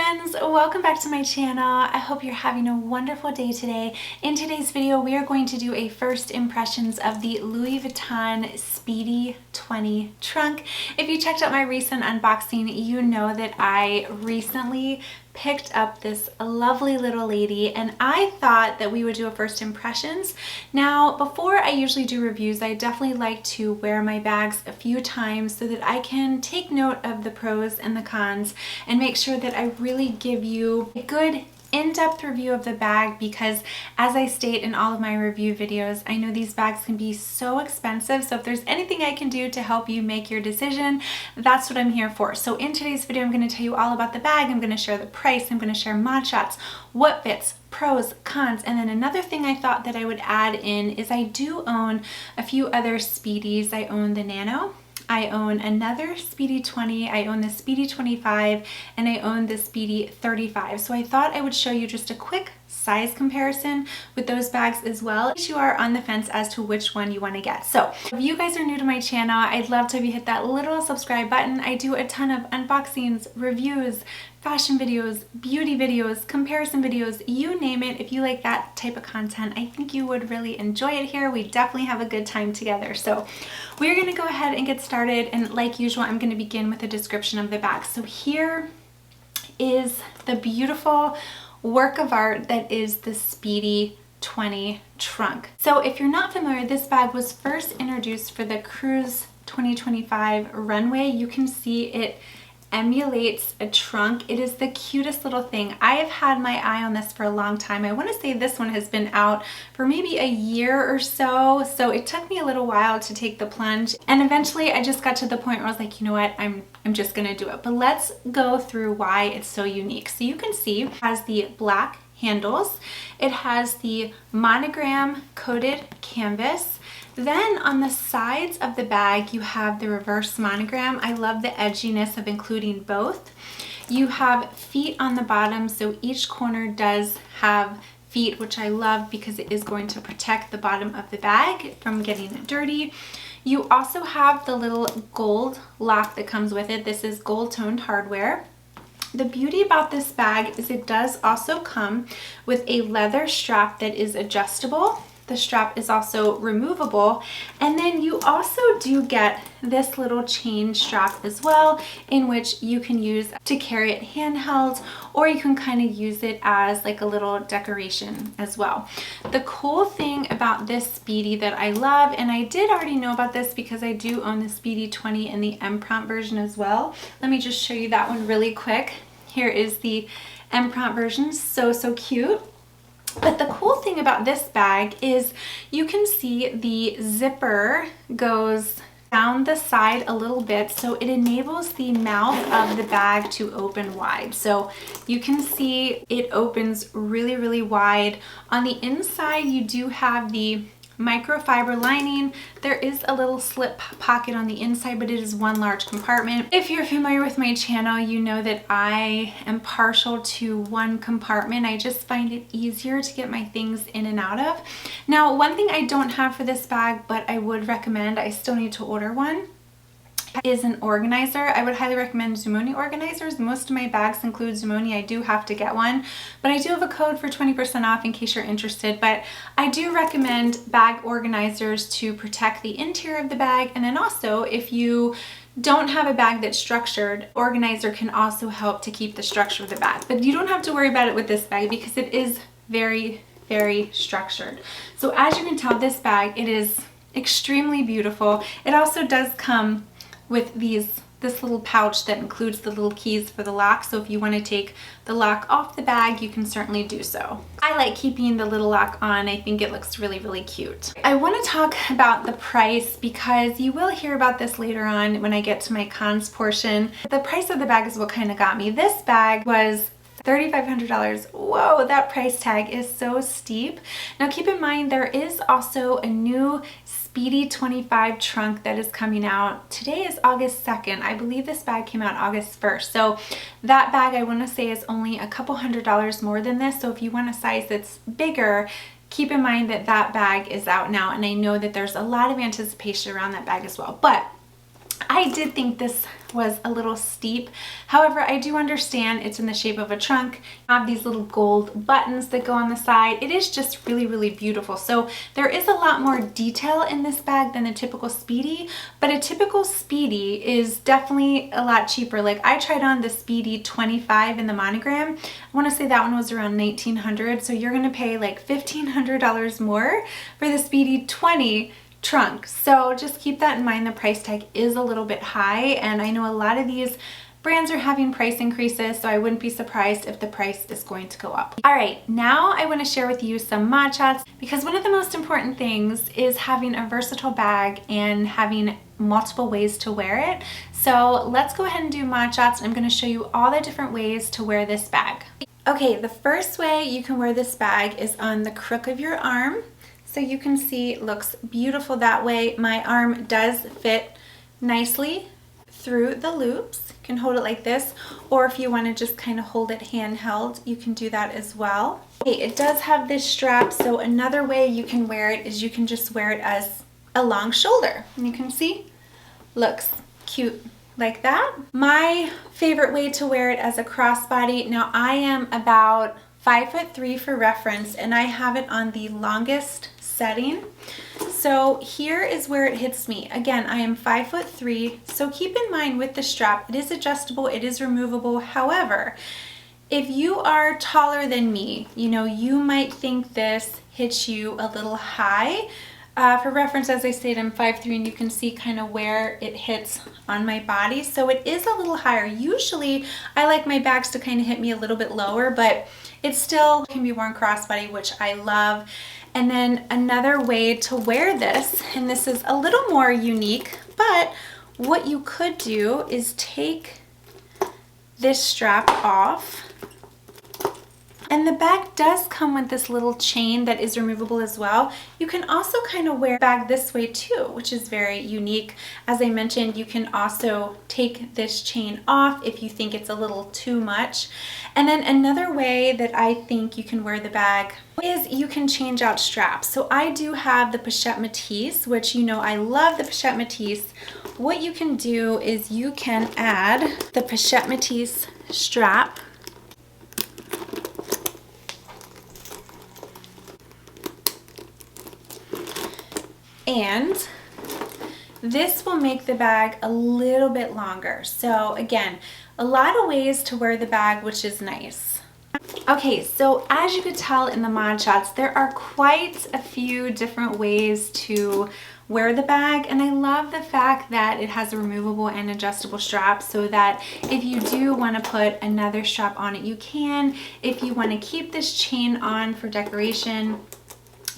friends, welcome back to my channel. I hope you're having a wonderful day today. In today's video, we are going to do a first impressions of the Louis Vuitton Speedy 20 trunk. If you checked out my recent unboxing, you know that I recently picked up this lovely little lady and I thought that we would do a first impressions. Now, before I usually do reviews, I definitely like to wear my bags a few times so that I can take note of the pros and the cons and make sure that I really give you a good in-depth review of the bag, because as I state in all of my review videos, I know these bags can be so expensive. So if there's anything I can do to help you make your decision, that's what I'm here for. So in today's video, I'm going to tell you all about the bag. I'm going to share the price. I'm going to share mod shots, what fits, pros, cons, and then another thing I thought that I would add in is I do own a few other Speedies. I own the Nano, I own another Speedy 20, I own the Speedy 25, and I own the Speedy 35. So I thought I would show you just a quick size comparison with those bags as well, in case you are on the fence as to which one you want to get. So if you guys are new to my channel, I'd love to have you hit that little subscribe button. I do a ton of unboxings, reviews, fashion videos, beauty videos, comparison videos, you name it. If you like that type of content, I think you would really enjoy it here. We definitely have a good time together. So we're going to go ahead and get started, and like usual, I'm going to begin with a description of the bag. So here is the beautiful work of art that is the Speedy 20 trunk. So if you're not familiar, this bag was first introduced for the Cruise 2025 runway. You can see it emulates a trunk. It is the cutest little thing. I have had my eye on this for a long time. I want to say this one has been out for maybe a year or so. So it took me a little while to take the plunge. And eventually I just got to the point where I was like, you know what, I'm just going to do it. But let's go through why it's so unique. So you can see it has the black handles. It has the monogram coated canvas. Then on the sides of the bag, you have the reverse monogram. I love the edginess of including both. You have feet on the bottom, so each corner does have feet, which I love because it is going to protect the bottom of the bag from getting dirty. You also have the little gold lock that comes with it. This is gold toned hardware. The beauty about this bag is it does also come with a leather strap that is adjustable. The strap is also removable, and then you also do get this little chain strap as well, in which you can use to carry it handheld, or you can kind of use it as like a little decoration as well. The cool thing about this Speedy that I love, and I did already know about this because I do own the Speedy 20 in the M Prompt version as well. Let me just show you that one really quick. Here is the M Prompt version, so cute. But the cool thing about this bag is you can see the zipper goes down the side a little bit, so it enables the mouth of the bag to open wide. So you can see it opens really wide. On the inside, you do have the microfiber lining. There is a little slip pocket on the inside, but it is one large compartment. If you're familiar with my channel, you know that I am partial to one compartment. I just find it easier to get my things in and out of. Now, one thing I don't have for this bag, but I would recommend, I still need to order one, is an organizer. I would highly recommend Zumoni organizers. Most of my bags include Zumoni. I do have to get one, but I do have a code for 20% off in case you're interested. But I do recommend bag organizers to protect the interior of the bag, and then also if you don't have a bag that's structured, organizer can also help to keep the structure of the bag. But you don't have to worry about it with this bag because it is very structured. So as you can tell, this bag, it is extremely beautiful. It also does come with this little pouch that includes the little keys for the lock. So if you want to take the lock off the bag, you can certainly do so. I like keeping the little lock on. I think it looks really cute. I want to talk about the price because you will hear about this later on when I get to my cons portion. The price of the bag is what kind of got me. This bag was $3,500. Whoa, that price tag is so steep. Now keep in mind, there is also a new Speedy 25 trunk that is coming out. Today is August 2nd. I believe this bag came out August 1st. So that bag, I want to say, is only a couple $100s more than this. So if you want a size that's bigger, keep in mind that that bag is out now. And I know that there's a lot of anticipation around that bag as well. But I did think this was a little steep. However, I do understand it's in the shape of a trunk. I have these little gold buttons that go on the side. It is just really, really beautiful. So there is a lot more detail in this bag than the typical Speedy, but a typical Speedy is definitely a lot cheaper. Like I tried on the Speedy 25 in the monogram. I want to say that one was around $1,900. So you're going to pay like $1,500 more for the Speedy 20 trunk. So just keep that in mind. The price tag is a little bit high, and I know a lot of these brands are having price increases, so I wouldn't be surprised if the price is going to go up. All right, now I want to share with you some mod shots, because one of the most important things is having a versatile bag and having multiple ways to wear it. So let's go ahead and do mod shots. I'm going to show you all the different ways to wear this bag. Okay, the first way you can wear this bag is on the crook of your arm. So you can see it looks beautiful that way. My arm does fit nicely through the loops. You can hold it like this, or if you want to just kind of hold it handheld, you can do that as well. Okay, it does have this strap, so another way you can wear it is you can just wear it as a long shoulder. And you can see, looks cute like that. My favorite way to wear it as a crossbody, now I am about 5'3" for reference, and I have it on the longest setting. So here is where it hits me. Again, I am 5'3", so keep in mind with the strap, it is adjustable, it is removable. However, if you are taller than me, you know, you might think this hits you a little high. For reference, as I stated, I'm 5'3", and you can see kind of where it hits on my body. So it is a little higher. Usually I like my bags to kind of hit me a little bit lower, but it still can be worn crossbody, which I love. And then another way to wear this, and this is a little more unique, but what you could do is take this strap off. And the bag does come with this little chain that is removable as well. You can also kind of wear the bag this way too, which is very unique. As I mentioned, you can also take this chain off if you think it's a little too much. And then another way that I think you can wear the bag is you can change out straps. So I do have the pochette Matisse, which you know I love the pochette Matisse. What you can do is you can add the pochette Matisse strap. And this will make the bag a little bit longer. So again, a lot of ways to wear the bag, which is nice. Okay, so as you could tell in the mod shots, there are quite a few different ways to wear the bag, and I love the fact that it has a removable and adjustable strap, so that if you do want to put another strap on it, you can. If you want to keep this chain on for decoration,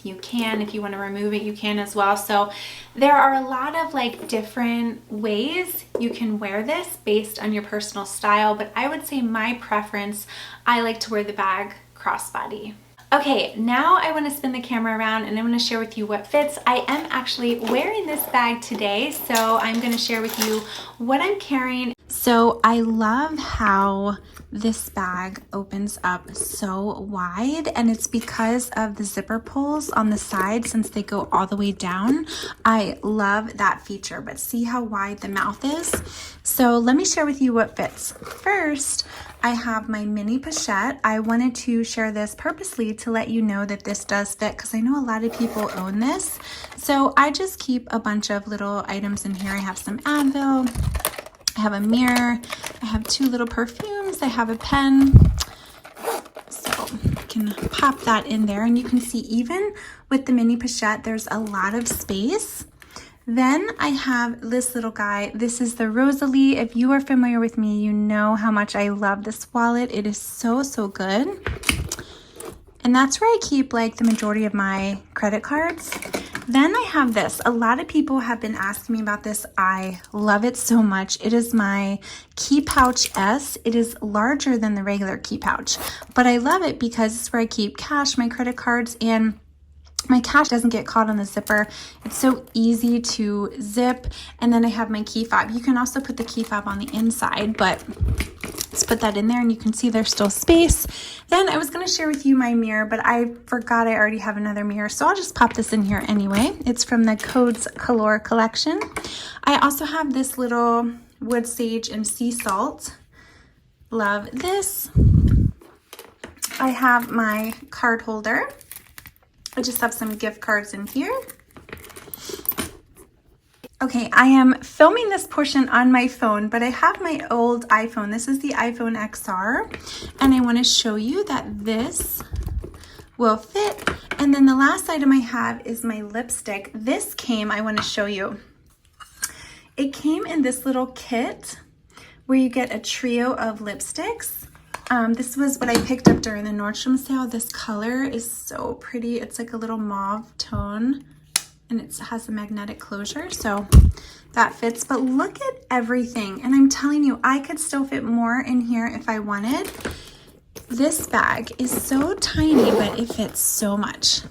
you can. If you want to remove it, you can as well. So there are a lot of like different ways you can wear this based on your personal style, but I would say my preference, I like to wear the bag crossbody. Okay, now I want to spin the camera around and I want to share with you what fits. I am actually wearing this bag today, so I'm going to share with you what I'm carrying. So I love how this bag opens up so wide, and it's because of the zipper pulls on the side since they go all the way down. I love that feature, but see how wide the mouth is? So let me share with you what fits. First, I have my mini pochette. I wanted to share this purposely to let you know that this does fit, because I know a lot of people own this. So I just keep a bunch of little items in here. I have some Advil, I have a mirror, I have 2 little perfumes, I have a pen. So I can pop that in there, and you can see even with the mini pochette, there's a lot of space. Then I have this little guy. This is the Rosalie. If you are familiar with me, you know how much I love this wallet. It is so, so good. And that's where I keep like the majority of my credit cards. Then I have this. A lot of people have been asking me about this. I love it so much. It is my Key Pouch S. It is larger than the regular Key Pouch, but I love it because it's where I keep cash, my credit cards, and my cash doesn't get caught on the zipper. It's so easy to zip. And then I have my key fob. You can also put the key fob on the inside, but let's put that in there and you can see there's still space. Then I was going to share with you my mirror, but I forgot I already have another mirror. So I'll just pop this in here anyway. It's from the Codes Color collection. I also have this little wood sage and sea salt. Love this. I have my card holder. I just have some gift cards in here. Okay, I am filming this portion on my phone, but I have my old iPhone. This is the iPhone XR, and I want to show you that this will fit. And then the last item I have is my lipstick. This came, I want to show you. It came in this little kit where you get a trio of lipsticks. This was what I picked up during the Nordstrom sale. This color is so pretty. It's like a little mauve tone and it has a magnetic closure, so that fits. But look at everything. And I'm telling you, I could still fit more in here if I wanted. This bag is so tiny, but it fits so much.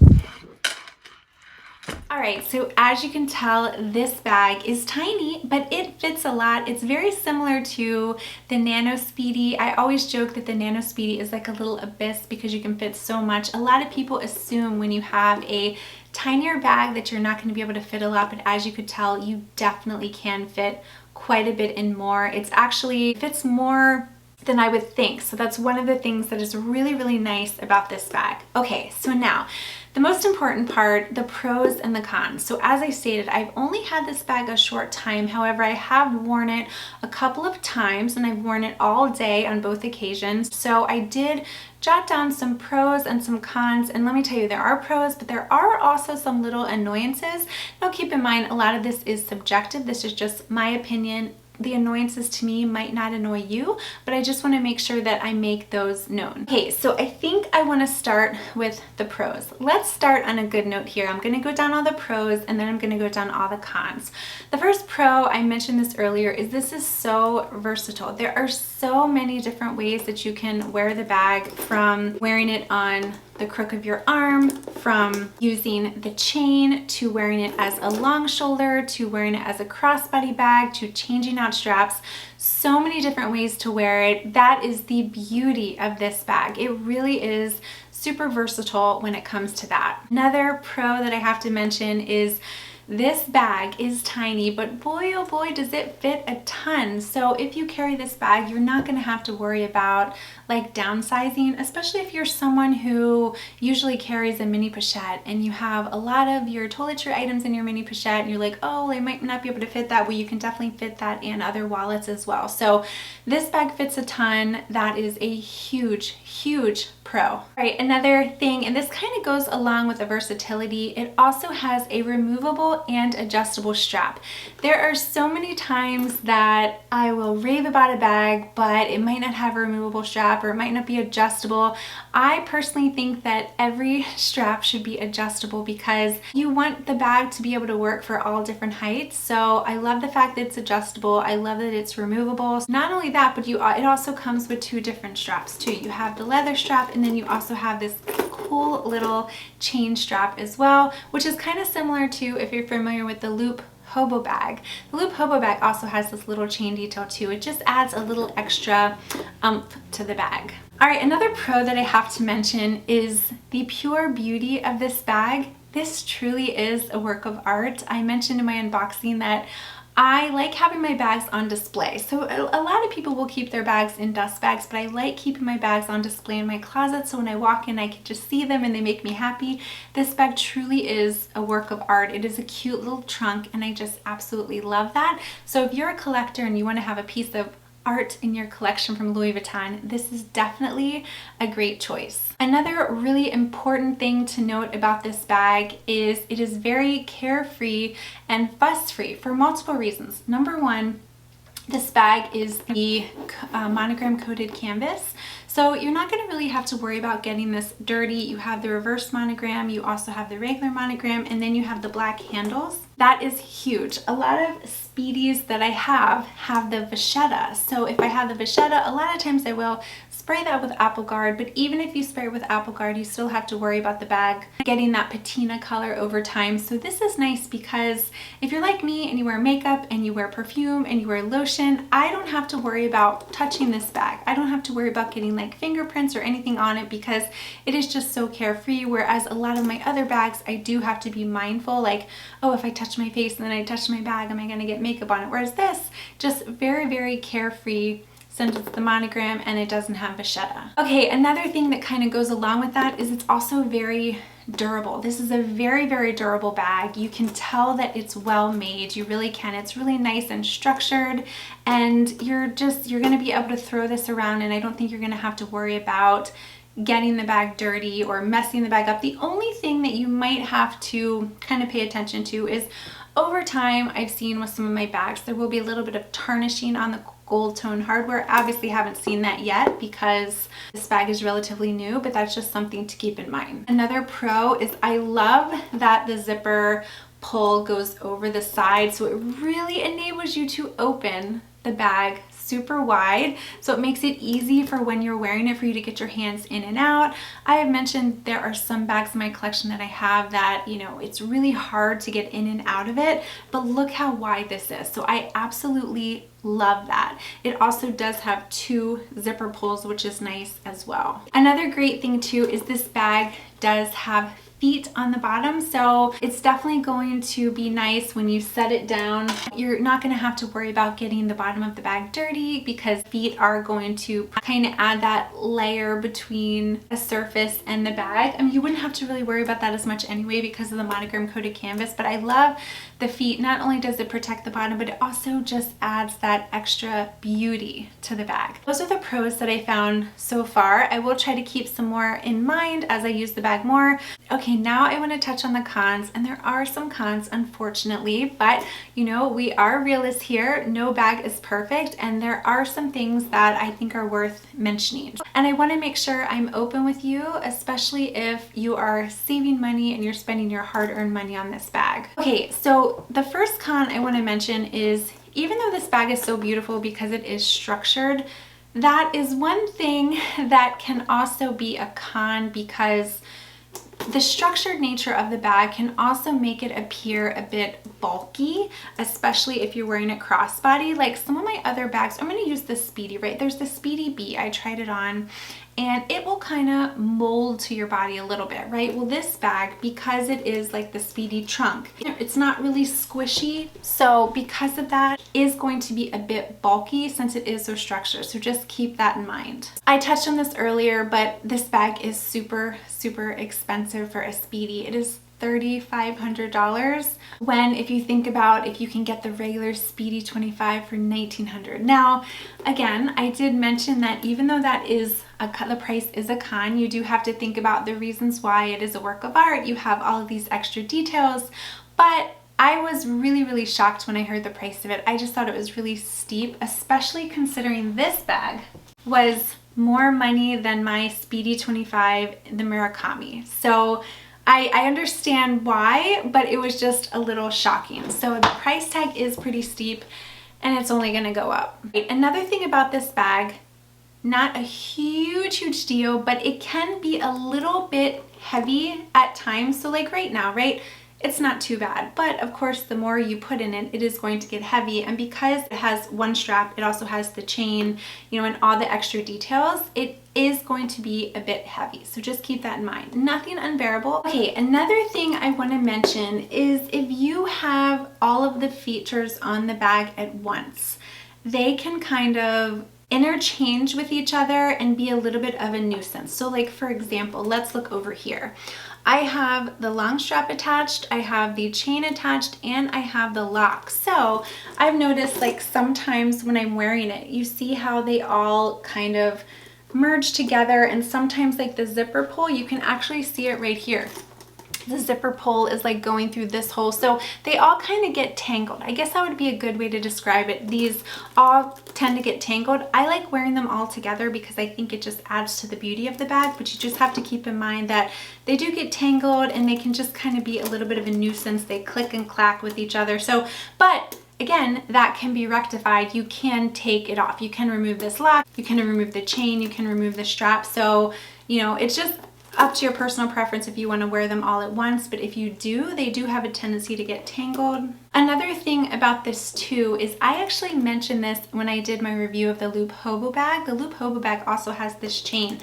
All right, so as you can tell, this bag is tiny, but it fits a lot. It's very similar to the Nano Speedy. I always joke that the Nano Speedy is like a little abyss because you can fit so much. A lot of people assume when you have a tinier bag that you're not going to be able to fit a lot, but as you could tell, you definitely can fit quite a bit and more. It's actually fits more than I would think. So that's one of the things that is really, really nice about this bag. Okay, so now the most important part, the pros and the cons. So as I stated, I've only had this bag a short time. However, I have worn it a couple of times and I've worn it all day on both occasions. So I did jot down some pros and some cons, and let me tell you, there are pros, but there are also some little annoyances. Now keep in mind, a lot of this is subjective. This is just my opinion. The annoyances to me might not annoy you, but I just want to make sure that I make those known. Okay, so I think I want to start with the pros. Let's start on a good note here. I'm going to go down all the pros and then I'm going to go down all the cons. The first pro, I mentioned this earlier, is this is so versatile. There are so many different ways that you can wear the bag, from wearing it on the crook of your arm, from using the chain, to wearing it as a long shoulder, to wearing it as a crossbody bag, to changing out straps. So many different ways to wear it. That is the beauty of this bag. It really is super versatile when it comes to that. Another pro that I have to mention is this bag is tiny, but boy, oh boy, does it fit a ton. So if you carry this bag, you're not gonna have to worry about like downsizing, especially if you're someone who usually carries a mini pochette and you have a lot of your toiletry items in your mini pochette and you're like, oh, I might not be able to fit that. Well, you can definitely fit that in other wallets as well. So this bag fits a ton. That is a huge, huge pro. All right, another thing, and this kind of goes along with the versatility, it also has a removable and adjustable strap. There are so many times that I will rave about a bag, but it might not have a removable strap or it might not be adjustable. I personally think that every strap should be adjustable because you want the bag to be able to work for all different heights. So I love the fact that it's adjustable. I love that it's removable. Not only that, but it also comes with two different straps too. You have the leather strap and then you also have this cool little chain strap as well, which is kind of similar to, if you're familiar with the Loop Hobo bag. The Loop Hobo bag also has this little chain detail too. It just adds a little extra oomph to the bag. All right, another pro that I have to mention is the pure beauty of this bag. This truly is a work of art. I mentioned in my unboxing that I like having my bags on display. So a lot of people will keep their bags in dust bags, but I like keeping my bags on display in my closet so when I walk in I can just see them and they make me happy. This bag truly is a work of art. It is a cute little trunk and I just absolutely love that. So if you're a collector and you want to have a piece of art in your collection from Louis Vuitton, this is definitely a great choice. Another really important thing to note about this bag is it is very carefree and fuss-free for multiple reasons. Number one, this bag is the monogram coated canvas. So you're not going to really have to worry about getting this dirty. You have the reverse monogram, you also have the regular monogram, and then you have the black handles. That is huge. A lot of Speedies that I have the vachetta. So if I have the vachetta, a lot of times I will spray that with Apple Guard, but even if you spray it with Apple Guard, you still have to worry about the bag getting that patina color over time. So this is nice because if you're like me and you wear makeup and you wear perfume and you wear lotion, I don't have to worry about touching this bag. I don't have to worry about getting like fingerprints or anything on it because it is just so carefree. Whereas a lot of my other bags, I do have to be mindful, like, oh, if I touch my face and then I touch my bag, am I gonna get makeup on it? Whereas this, just very, very carefree, since it's the monogram and it doesn't have vachetta. Okay, another thing that kind of goes along with that is it's also very durable. This is a very, very durable bag. You can tell that it's well made. You really can. It's really nice and structured, and you're gonna be able to throw this around, and I don't think you're gonna have to worry about getting the bag dirty or messing the bag up. The only thing that you might have to kind of pay attention to is over time, I've seen with some of my bags, there will be a little bit of tarnishing on the gold tone hardware. Obviously haven't seen that yet because this bag is relatively new, but that's just something to keep in mind. Another pro is I love that the zipper pull goes over the side, so it really enables you to open the bag super wide, so it makes it easy for when you're wearing it for you to get your hands in and out. I have mentioned there are some bags in my collection that I have that, you know, it's really hard to get in and out of it, but look how wide this is. So I absolutely love that. It also does have 2 zipper pulls, which is nice as well. Another great thing too is this bag does have feet on the bottom, so it's definitely going to be nice when you set it down. You're not going to have to worry about getting the bottom of the bag dirty because feet are going to kind of add that layer between the surface and the bag. I mean, you wouldn't have to really worry about that as much anyway because of the monogram coated canvas, but I love the feet. Not only does it protect the bottom, but it also just adds that extra beauty to the bag. Those are the pros that I found so far. I will try to keep some more in mind as I use the bag more. Okay, now I want to touch on the cons, and there are some cons, unfortunately, but you know, we are realists here. No bag is perfect, and there are some things that I think are worth mentioning. And I want to make sure I'm open with you, especially if you are saving money and you're spending your hard-earned money on this bag. Okay, so the first con I want to mention is, even though this bag is so beautiful because it is structured, that is one thing that can also be a con because the structured nature of the bag can also make it appear a bit bulky, especially if you're wearing it crossbody. Like some of my other bags, I'm going to use the Speedy, right? There's the Speedy B. I tried it on and it will kind of mold to your body a little bit, right? Well, this bag, because it is like the Speedy trunk, it's not really squishy. So because of that, is going to be a bit bulky since it is so structured. So just keep that in mind. I touched on this earlier, but this bag is super, super expensive for a Speedy. It is $3,500 when, if you think about, if you can get the regular Speedy 25 for $1,900. Now, again, I did mention that even though that is the price is a con, you do have to think about the reasons why it is a work of art. You have all of these extra details, but I was really, really shocked when I heard the price of it. I just thought it was really steep, especially considering this bag was more money than my Speedy 25, the Murakami. So I understand why, but it was just a little shocking. So the price tag is pretty steep and it's only gonna go up. Another thing about this bag, not a huge deal, but it can be a little bit heavy at times. So like right now, right? It's not too bad, but of course the more you put in it, it is going to get heavy. And because it has one strap, it also has the chain, you know, and all the extra details, it is going to be a bit heavy. So just keep that in mind. Nothing unbearable. Okay, another thing I want to mention is if you have all of the features on the bag at once, they can kind of interchange with each other and be a little bit of a nuisance. So like, for example, let's look over here. I have the long strap attached, I have the chain attached, and I have the lock. So I've noticed like sometimes when I'm wearing it, you see how they all kind of merge together, and sometimes like the zipper pull, you can actually see it right here. The zipper pull is like going through this hole, so they all kind of get tangled. I guess that would be a good way to describe it. These all tend to get tangled. I like wearing them all together because I think it just adds to the beauty of the bag, but you just have to keep in mind that they do get tangled and they can just kind of be a little bit of a nuisance. They click and clack with each other. So, but again, that can be rectified. You can take it off. You can remove this lock, you can remove the chain, you can remove the strap. So, you know, it's just up to your personal preference if you want to wear them all at once, but if you do, they do have a tendency to get tangled. Another thing about this too is I actually mentioned this when I did my review of the Loop Hobo bag. The Loop Hobo bag also has this chain.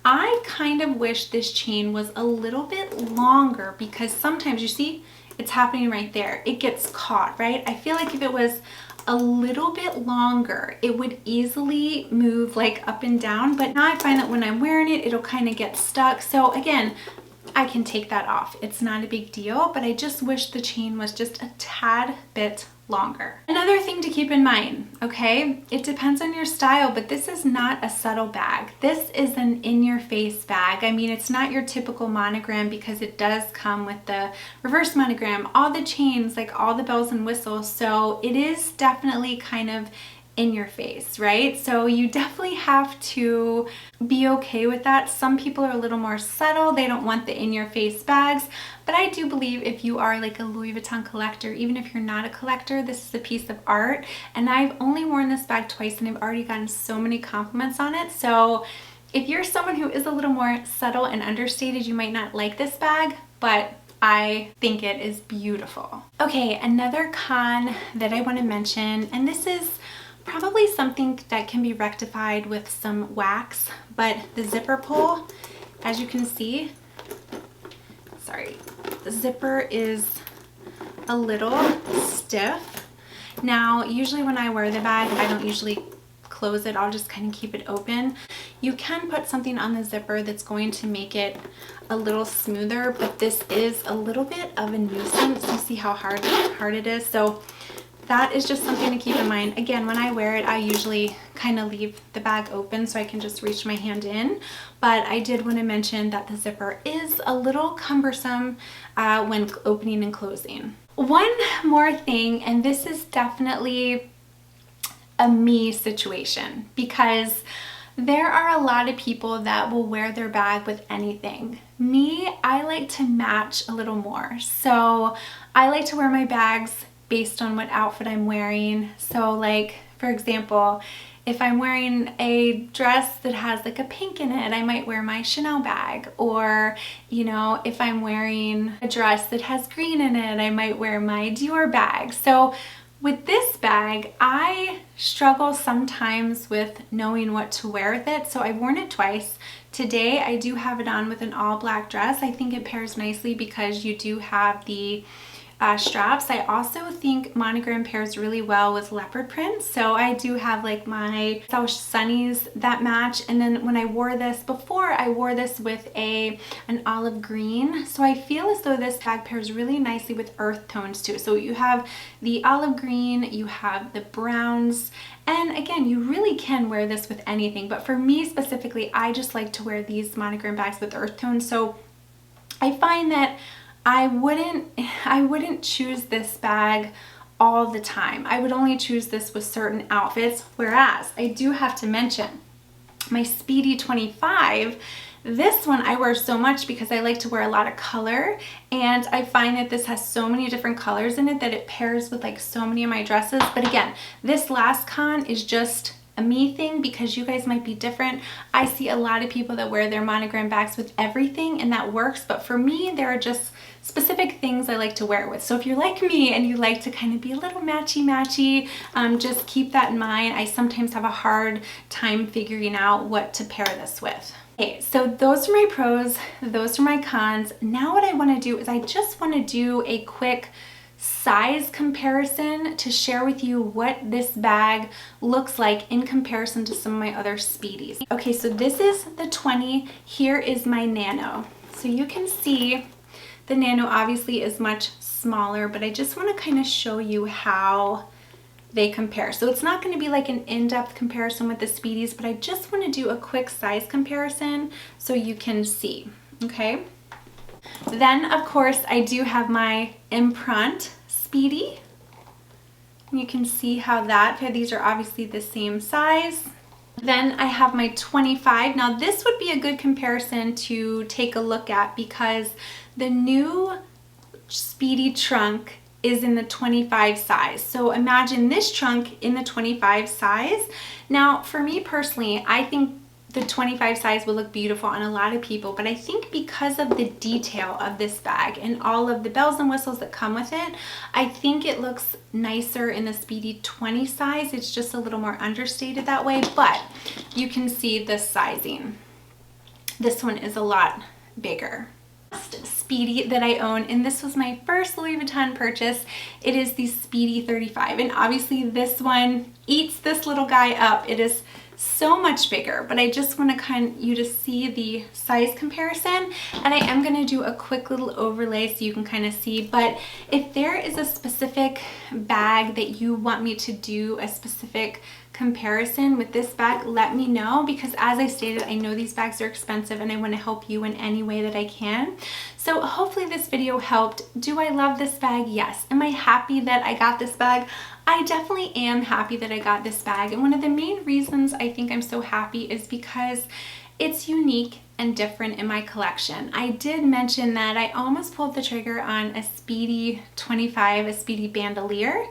I kind of wish this chain was a little bit longer because sometimes, you see, it's happening right there. It gets caught, right? I feel like if it was a little bit longer, it would easily move like up and down, but now I find that when I'm wearing it, it'll kind of get stuck. So again, I can take that off. It's not a big deal, but I just wish the chain was just a tad bit longer. Another thing to keep in mind, okay, it depends on your style, but this is not a subtle bag. This is an in-your-face bag. I mean, it's not your typical monogram because it does come with the reverse monogram, all the chains, like all the bells and whistles. So it is definitely kind of in your face, right? So you definitely have to be okay with that. Some people are a little more subtle. They don't want the in-your-face bags, but I do believe if you are like a Louis Vuitton collector, even if you're not a collector, this is a piece of art. And I've only worn this bag twice and I've already gotten so many compliments on it. So if you're someone who is a little more subtle and understated, you might not like this bag, but I think it is beautiful. Okay, another con that I want to mention, and this is probably something that can be rectified with some wax, but the zipper pull, as you can see, sorry, the zipper is a little stiff. Now, usually when I wear the bag, I don't usually close it. I'll just kind of keep it open. You can put something on the zipper that's going to make it a little smoother, but this is a little bit of a nuisance. You see how hard it is? So that is just something to keep in mind. Again, when I wear it, I usually kind of leave the bag open so I can just reach my hand in. But I did want to mention that the zipper is a little cumbersome when opening and closing. One more thing, and this is definitely a me situation, because there are a lot of people that will wear their bag with anything. Me, I like to match a little more. So I like to wear my bags based on what outfit I'm wearing. So like, for example, if I'm wearing a dress that has like a pink in it, I might wear my Chanel bag. Or, you know, if I'm wearing a dress that has green in it, I might wear my Dior bag. So with this bag, I struggle sometimes with knowing what to wear with it. So I've worn it twice. Today, I do have it on with an all black dress. I think it pairs nicely because you do have the straps. I also think monogram pairs really well with leopard print. So I do have like my South Sunnies that match. And then when I wore this before, I wore this with an olive green. So I feel as though this bag pairs really nicely with earth tones too. So you have the olive green, you have the browns, and again, you really can wear this with anything. But for me specifically, I just like to wear these monogram bags with earth tones. So I find that I wouldn't choose this bag all the time. I would only choose this with certain outfits, whereas I do have to mention my Speedy 25. This one I wear so much because I like to wear a lot of color, and I find that this has so many different colors in it that it pairs with like so many of my dresses. But again, this last con is just a me thing because you guys might be different. I see a lot of people that wear their monogram bags with everything and that works, but for me, there are just specific things I like to wear it with. So if you're like me and you like to kind of be a little matchy-matchy, just keep that in mind. I sometimes have a hard time figuring out what to pair this with. Okay, so those are my pros, those are my cons. Now what I want to do is I just want to do a quick size comparison to share with you what this bag looks like in comparison to some of my other Speedies. Okay, so this is the 20. Here is my Nano. So you can see the Nano obviously is much smaller, but I just want to kind of show you how they compare. So it's not going to be like an in-depth comparison with the Speedies, but I just want to do a quick size comparison so you can see, okay? Then, of course, I do have my Imprint Speedy. You can see how these are obviously the same size. Then I have my 25. Now this would be a good comparison to take a look at because the new Speedy trunk is in the 25 size. So imagine this trunk in the 25 size. Now, for me personally, I think the 25 size will look beautiful on a lot of people, but I think because of the detail of this bag and all of the bells and whistles that come with it, I think it looks nicer in the Speedy 20 size. It's just a little more understated that way, but you can see the sizing. This one is a lot bigger. Speedy that I own, and this was my first Louis Vuitton purchase. It is the Speedy 35, and obviously this one eats this little guy up. It is so much bigger, but I just want to you to see the size comparison, and I am going to do a quick little overlay so you can kind of see. But if there is a specific bag that you want me to do a specific comparison with this bag, let me know, because as I stated, I know these bags are expensive and I want to help you in any way that I can. So hopefully this video helped. Do I love this bag? Yes. Am I happy that I got this bag? I definitely am happy that I got this bag, and one of the main reasons I think I'm so happy is because it's unique and different in my collection. I did mention that I almost pulled the trigger on a Speedy 25, a Speedy bandolier.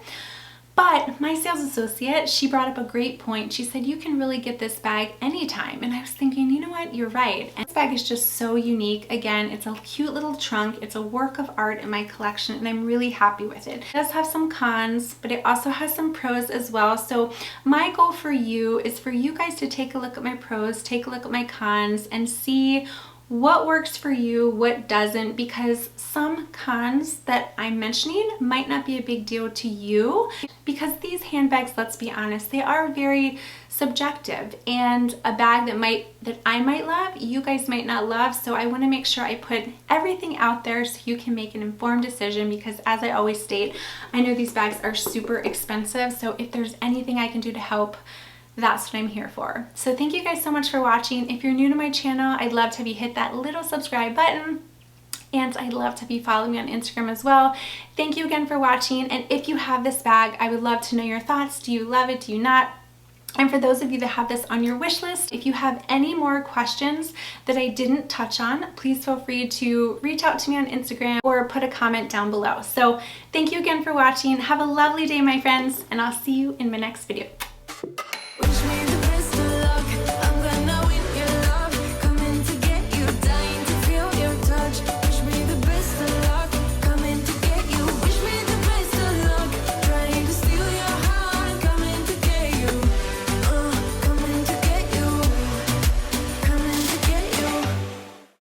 But my sales associate, she brought up a great point. She said, you can really get this bag anytime. And I was thinking, you know what, you're right. And this bag is just so unique. Again, it's a cute little trunk. It's a work of art in my collection, and I'm really happy with it. It does have some cons, but it also has some pros as well. So my goal for you is for you guys to take a look at my pros, take a look at my cons, and see what works for you, what doesn't, because some cons that I'm mentioning might not be a big deal to you, because these handbags, let's be honest, they are very subjective, and a bag that I might love, you guys might not love. So I want to make sure I put everything out there so you can make an informed decision, because as I always state, I know these bags are super expensive. So if there's anything I can do to help, that's what I'm here for. So thank you guys so much for watching. If you're new to my channel, I'd love to have you hit that little subscribe button, and I'd love to have you follow me on Instagram as well. Thank you again for watching, and if you have this bag, I would love to know your thoughts. Do you love it? Do you not? And for those of you that have this on your wish list, if you have any more questions that I didn't touch on, please feel free to reach out to me on Instagram or put a comment down below. So thank you again for watching. Have a lovely day, my friends, and I'll see you in my next video.